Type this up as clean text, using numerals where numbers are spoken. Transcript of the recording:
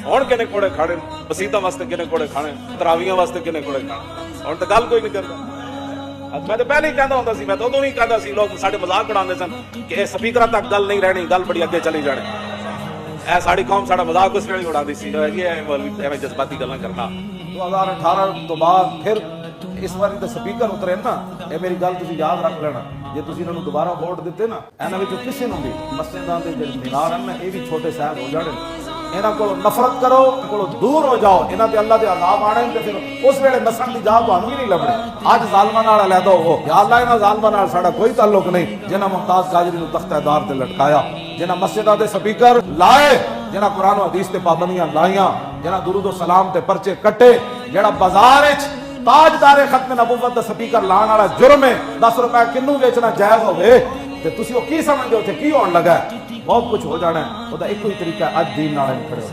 ਹੁਣ ਕਿਨੇ ਕੋੜੇ ਖਾਣੇ, ਮਸੀਤਾਂ ਵਾਸਤੇ ਕਿਨੇ ਕੋੜੇ ਖਾਣੇ, ਤਰਾਵੀਆਂ ਵਾਸਤੇ ਕਿਨੇ ਕੋੜੇ ਖਾਣੇ, ਹੁਣ ਤਾਂ ਗੱਲ ਕੋਈ ਨਹੀਂ ਕਰਦਾ। मैं तो पहले ही कहता होता सी, मैं तो उदों ही कहता सी, लोग साडे मजाक उड़ाते सन कि स्पीकर तक गल नहीं रहनी, गल बड़ी अगे चली जानी। ऐ साडी कौम साडा मजाक उस वेले उड़ाती सी, ये एवें जज्बाती गल्लां करना। 2018 तो बाद फिर इस बारी तो स्पीकर उतरे ना, ये मेरी गल तुसीं याद रख लेना। जे तुसीं इन्हां नूं दोबारा वोट दिते ना, इन्हां विचों किसी नूं भी मस्जिदां दे जिहड़े मीनार हन ना, ये भी छोटे साहिब हो जाणे। इन्हां कोलों नफरत करो, कोलों दूर हो जाओ, इन्हां ते अल्लाह दे अज़ाब आने ते फिर उस वेले नसण दी जात तुहानूं भी नहीं लभणी। अज ज़ालमां नाल अलहदा हो, या अल्लाह इन्हां ज़ालमां नाल साडा कोई ताल्लुक नहीं जिन्हां मुमताज़ काजरी नूं तख्तेदार ते लटकाया, जिन्हां मस्जिदां दे स्पीकर लाए, जिन्हां कुरान हदीस ते पाबंदियां लाइयां, जिन्हां दुरूद सलाम ते पर्चे कट्टे, जिहड़ा बाजार विच ताजदारे खत्म नबूवत दा स्पीकर लाण वाला जुर्म है। 10 रुपए किन्नू बेचना जायज होवे ते तुसीं ओ की समझदे हो उत्थे की होण लगा? बहुत कुछ हो जाना है। ਉਹਦਾ ਇੱਕੋ ਹੀ ਤਰੀਕਾ ਅੱਜ ਦੀਨ ਨਾਲ ਖੜੇ ਹੋ